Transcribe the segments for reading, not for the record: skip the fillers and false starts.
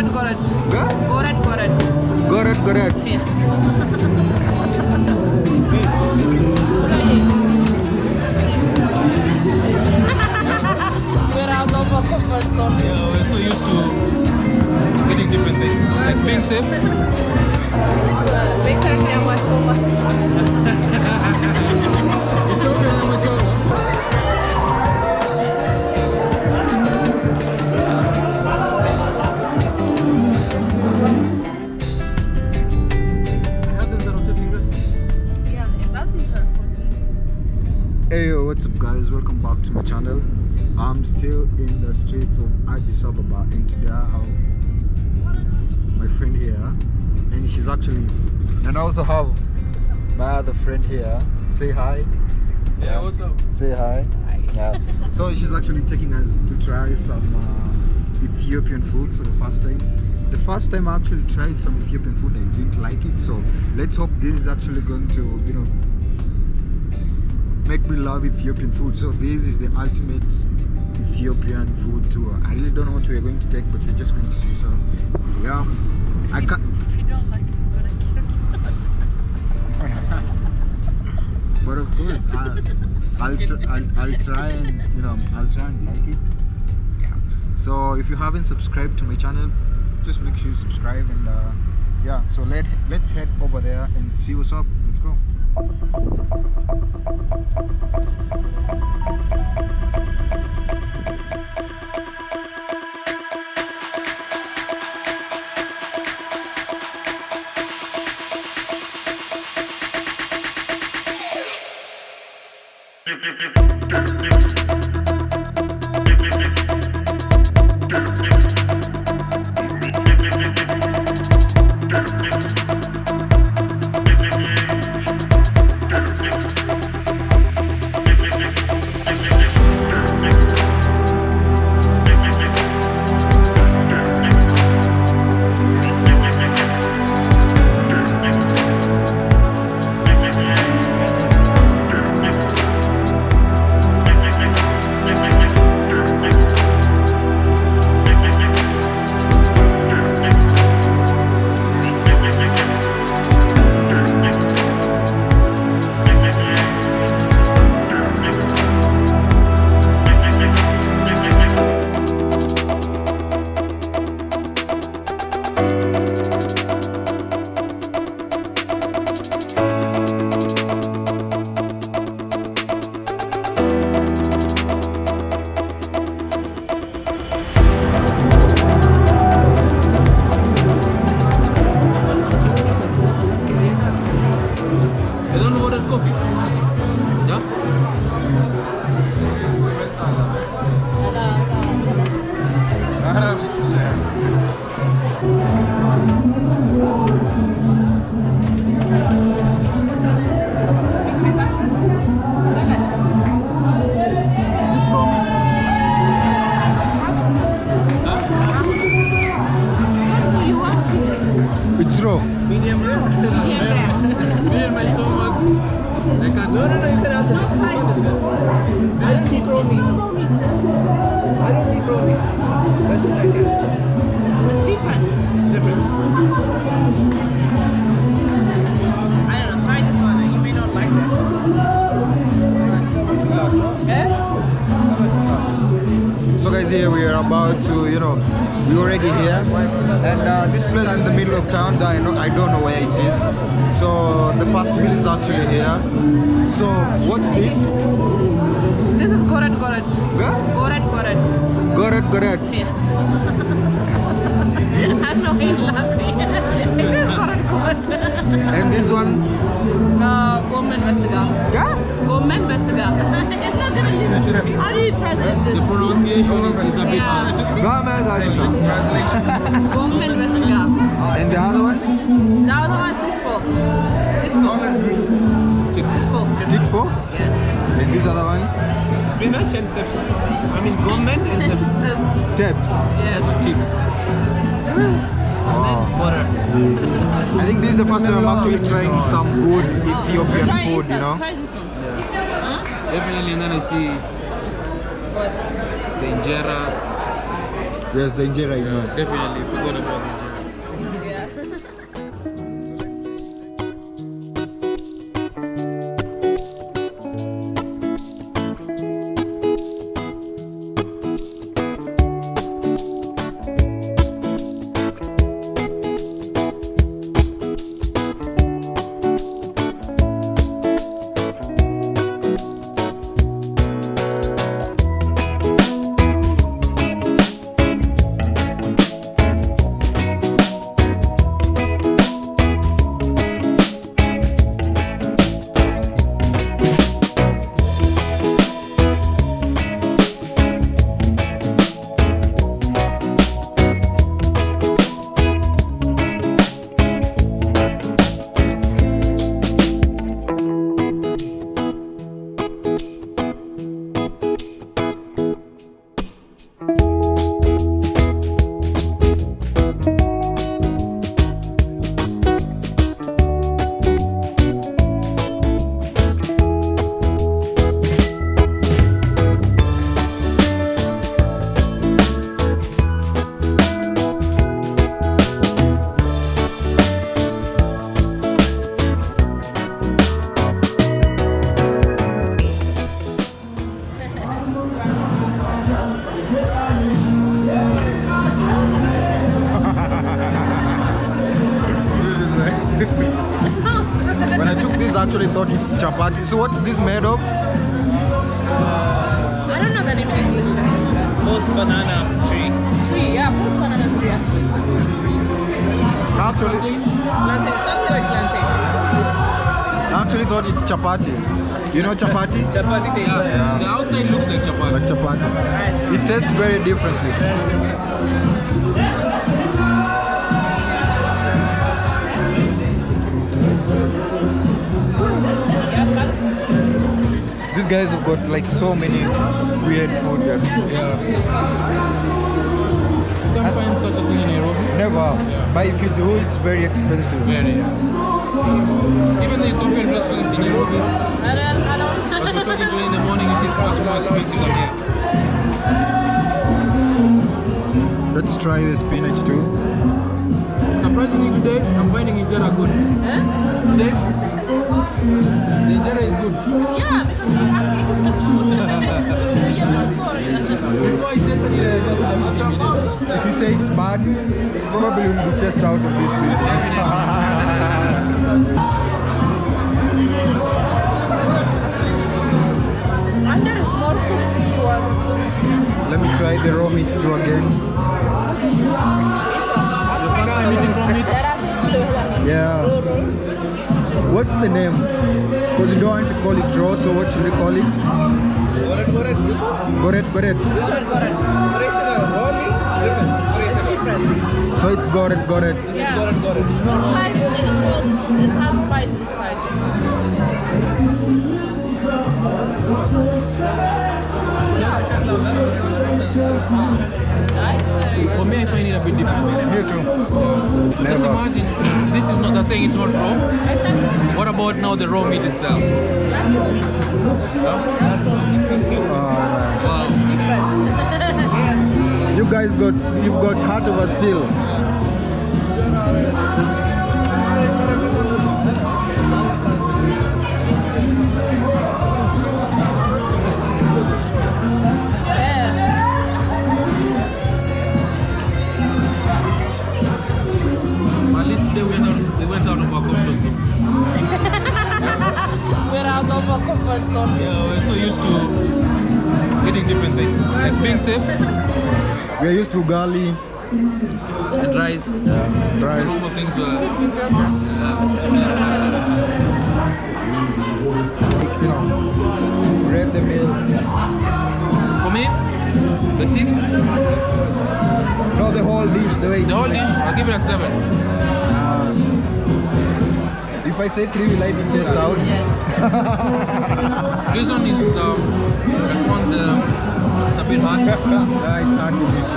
Gored. Huh? Gored. Gored. Yes. We're out of our comfort zone. Yeah, we're so used to eating different things. Like being safe. Big turkey and white sofa. Hey yo, what's up guys, welcome back to my channel. I'm still in the streets of Addis Ababa and today I have my friend here and she's actually, and I also have my other friend here. Say hi. Yeah, what's up? Say hi. Hi. Yeah. So she's actually taking us to try some Ethiopian food for the first time. The first time I actually tried some Ethiopian food I didn't like it, so let's hope this is actually going to, you know, make me love Ethiopian food. So this is the ultimate Ethiopian food tour. I really don't know what we're going to take, but we're just going to see. So yeah, I can't. If you don't like it, I'm gonna kill you. But of course, I'll try and, you know, I'll try and like it. Yeah. So if you haven't subscribed to my channel, just make sure you subscribe and yeah. So let's head over there and see what's up. Let's go. It's raw. Medium rare? Me and my stomach. I can't do it. No, you can have this. This is meat. I don't eat raw meat. That's what I can. It's different. It's different. I don't know, try this one. You may not like that. So guys, here we are about to, you know, we're already here, and this place is in the middle of town. That I don't know where it is. So the first meal is actually here. So what's this? This is Gored. Yeah? Gored. Yes. I know you're laughing. It is Gored. And this one? Gomen Besiga. Yeah? Gomen Besiga. I'm not gonna use it. How do you translate this? The pronunciation is a bit hard. Gomen Besiga. And the other one? The other one is Kifto. Kifto? Yes. And this other one? Spinach and tips. I mean, gomen and tips. Tibs. Yeah. Tibs. Wow. Butter. I think this is the first time I'm actually trying some good Ethiopian Try food, this you one. know? Try this one. Yeah. Huh? Definitely, and then I see What? the Injera. There's the injera, you know. Definitely forgot about the injera. Yeah. When I took this, I actually thought it's chapati. So what's this made of? I don't know the name in English. First banana tree. Tree, yeah, first banana tree actually. Actually, Plantain, something like plantain. I actually thought it's chapati. You know chapati? Chapati taste. The outside looks like chapati. Like chapati. Right. It tastes very differently. These guys have got like so many weird food there. Yeah. You can't find such a thing in Nairobi. Never. Yeah. But if you do, it's very expensive. Very. Even the Ethiopian restaurants in Nairobi, I don't. as we're talking today in the morning, you see it's much more expensive than here. Let's try the spinach too. Surprisingly today, I'm finding injera good. Huh? Today, the injera is good. Yeah, because you have to eat it as food. Yeah, sorry. Before I tasted it, I just left it immediately. If you say it's bad, probably will be just out of this building. Under is more cooked if you want. Let me try the raw meat too again. The first time eating raw meat, Yeah. What's the name? Because you don't want to call it raw, so what should we call it? Gored. This one? Gored. Fresh raw meat is different. So it's gored. Yeah. Gored. It's like, it's called, it has spice inside. for me, I find it a bit different. Me too. So just Never. imagine, this is not, they're saying it's not raw. What about now the raw meat itself? Wow. You guys you've got heart of a steel. At least today we went out of our comfort zone. We're out of our comfort zone. Yeah, we're so used to eating different things. Like being safe We are used to gali, and rice. rice. Normal things were. You know, read the meal. For me, the Tibs, No, the whole dish, the way. the whole dish, I'll give it a 7. If I say 3, will I be chased out? Yes. This one is, I found it's a bit hard. Yeah, it's hard to beat.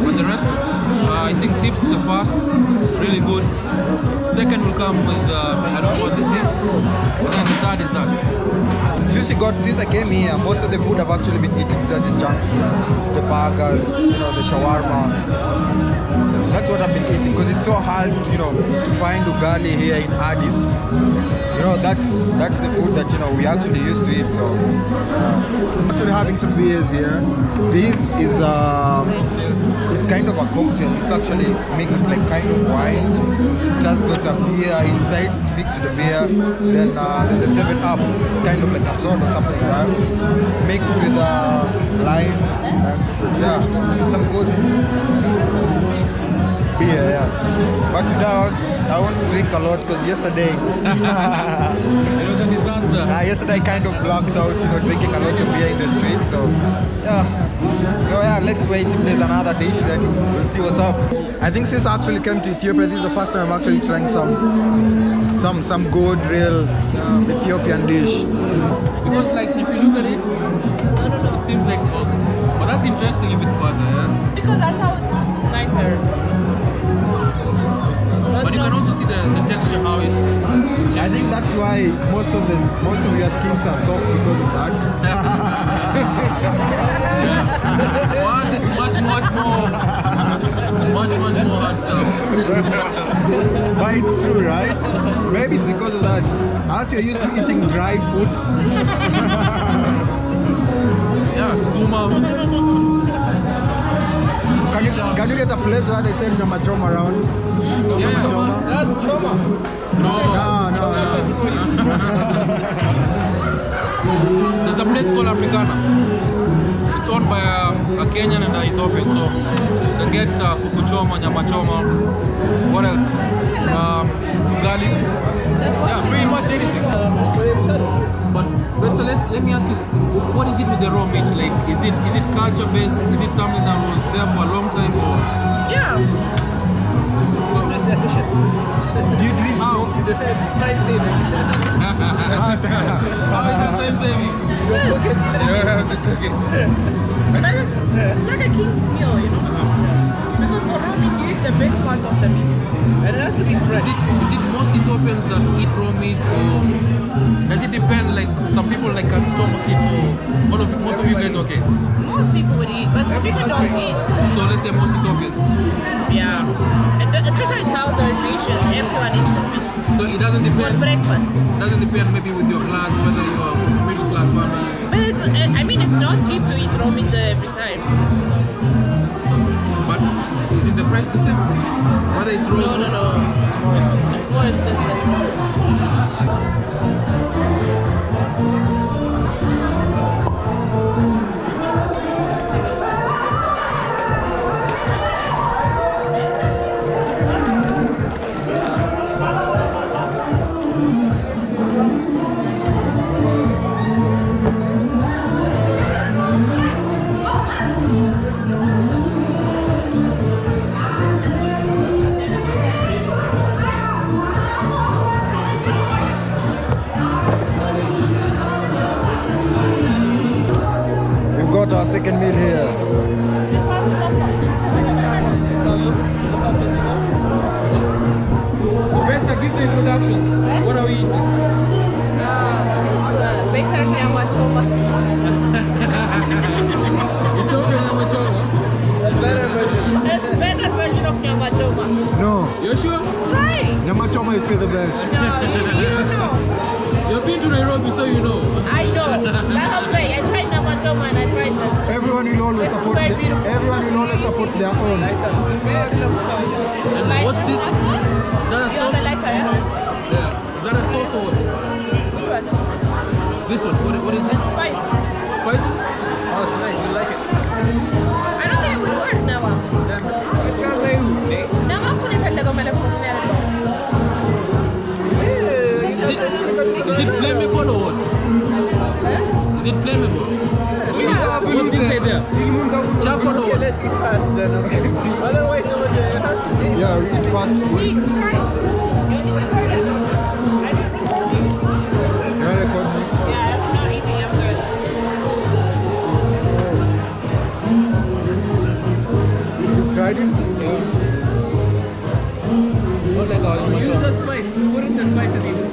But the rest, I think Tibs is a fast, really good. Second will come with, I don't know what this is. And then the third is that. Since I came here, most of the food I've actually been eating such a junk food. The burgers, the shawarma. That's what I've been eating because it's so hard, to find ugali here in Addis. That's the food that we actually used to eat. So actually having some beers here. This is it's kind of a cocktail. It's actually mixed like kind of wine. It has got a beer inside. It's mixed with the beer. Then the 7-Up. It's kind of like a soda or something like that. Mixed with lime and some good beer, But today I won't drink a lot because yesterday It was a disaster. yesterday I kind of blacked out, drinking a lot of beer in the street. So let's wait. If there's another dish, then we'll see what's up. I think since I actually came to Ethiopia, this is the first time I'm actually trying some good real Ethiopian dish. Because like if you look at it, it seems like but that's interesting if it's butter, Because that's how it's nicer. But you can also see the texture, how it's I think that's why most of your skins are soft because of that. Once it's much more hard stuff. But it's true, right? Maybe it's because of that. As you're used to eating dry food. Skooma. Can you get a place where they sell nyama choma around? Nyama choma? That's trauma. No. There's a place called Africana. It's owned by a Kenyan and an Ethiopian, so you can get kuku choma, nyama choma. What else? Ugali. Pretty much anything. But so let me ask you, what is it with the raw meat? Like, is it culture based? Is it something that was there for a long time, or? Yeah. So, That's efficient. Do you drink? How? Time saving. How is that time saving? You don't have to cook it. But it's like a king's meal, Because for raw meat, you eat the best part of the meat. And it has to be fresh. Is it most Ethiopians that eat raw meat, or does it depend? Like some people like can stomach it, or most of you guys okay? Most people would eat, but some people don't eat. So let's say most Ethiopians. Yeah. And especially Southern nation, everyone eats raw meat. So it doesn't For depend. breakfast. Doesn't depend maybe with your class, whether you are from a middle class family. But it's not cheap to eat raw meat every time. But isn't the price the same? Whether it's raw or No. It's more expensive. Got our second meal here. So Benza, give the introductions. What are we eating? This is baker nyama choma. Ethiopian nyama choma. It's a better version of nyama choma. No, You sure? Try. nyama choma is still the best. No, you don't know. You've been to Nairobi, so you know. I know. That's what I'm saying. I tried nyama choma and I tried this. Everyone will always It's support. very beautiful. Everyone will always support their own. And what's this? Is that a You have the sauce? lighter, yeah? Yeah. Is that a sauce or what? Which one? This one. What is this? Spice. Spices? Oh, it's nice. You like it? I don't think it would work now. Now I'm going to let go my Is it flammable or what? Is it flammable? Yeah. What's inside there? Charcoal or Okay, what? let's eat fast then. Okay. Otherwise, it has to be. Yeah, we eat fast food. You need to record it. I don't know. You wanna record me? Yeah, I'm not eating. I'm good. You've tried it? like our Use that spice. Put in the spice and eat it.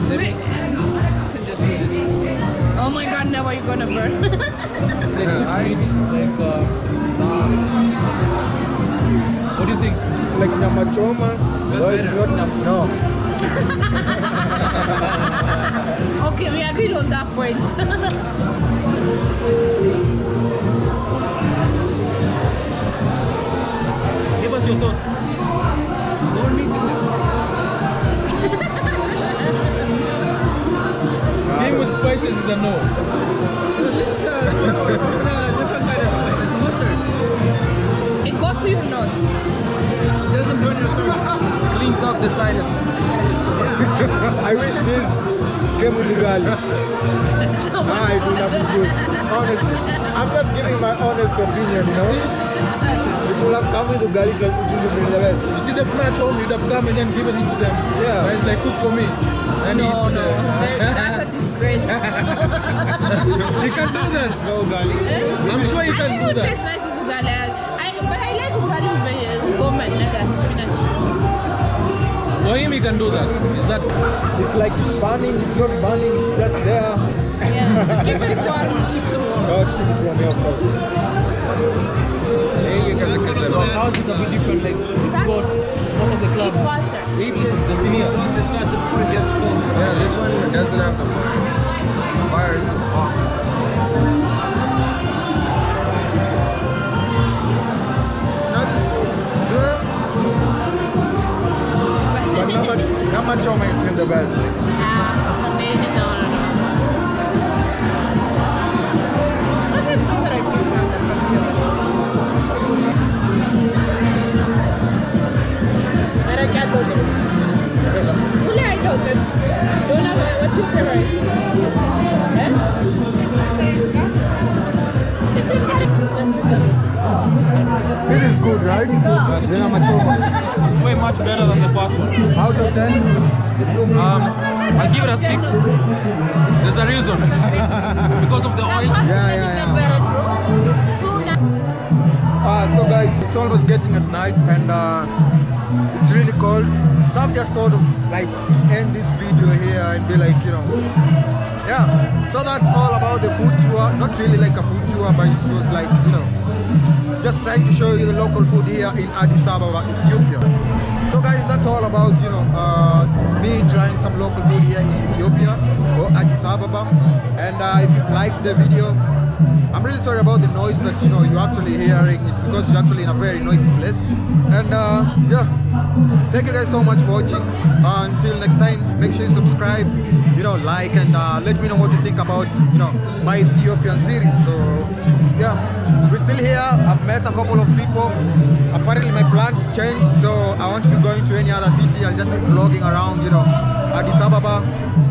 Then Wait. you can just eat this. Oh my god, now are you gonna burn? What do you think? It's like nyama choma, but it's not no. Okay, we agreed on that point. Give us your thoughts. More meat in there. Game with spices is a no. This is a different kind of spice. It's mustard. It goes to your nose. It doesn't burn your throat. Cleans up the sinuses. I wish this came with the gali. It would have been good. Honestly, I'm just giving my honest opinion, you know. It would have come with the gali, it would have been the best. You see the food at home, you'd have come and then given it to them. Yeah. But it's like, cook for me. And eat to them. That's a disgrace. You can do that. Go, Gali. I'm sure you can do It that. tastes nice as ugali. But I like ugali with gourmet, spinach. For him, he can do that. Is that? It's like it's burning, it's not burning, it's just there. Yeah. Keep it warm. Keep it warm. No, to keep it warm, yeah, of course. Ours is a bit different. Like, Start. got most of the Eat clubs. faster. Eat the senior. Don't this faster before it gets cold. Yeah, this one doesn't have the fire. Fire is hot. That is good. Yeah. But nyama choma is still the best. No. What is so that I feel from I don't get those tips. Only I know tips. Don't know what's your favorite? It is good, right? The nyama choma. It's way much better than the first one. Out of 10? I'll give it a 6. There's a reason. Because of the oil. So guys, it's almost getting at night and it's really cold. So I've just thought of like to end this video here and be like, you know, yeah. So that's all about the food tour. Not really like a food tour, but it was like, you know, just trying to show you the local food here in Addis Ababa, Ethiopia. So guys, that's all about, you know, me trying some local food here in Ethiopia or Addis Ababa. And if you liked the video, I'm really sorry about the noise that, you know, you're actually hearing. It's because you're actually in a very noisy place. And yeah, thank you guys so much for watching. Until next time, make sure you subscribe, you know, like, and let me know what you think about, you know, my Ethiopian series. So yeah, we're still here. I've met a couple of people. Apparently my plans changed, so I won't be going to any other city. I'll just be vlogging around, you know, Addis Ababa.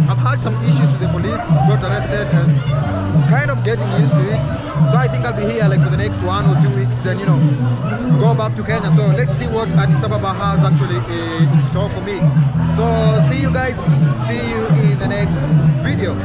I've had some issues with the police, got arrested, and kind of getting used to it. So I think I'll be here like for the next 1 or 2 weeks, then, you know, go back to Kenya. So let's see what Addis Ababa has actually in store for me. So see you guys, see you in the next video.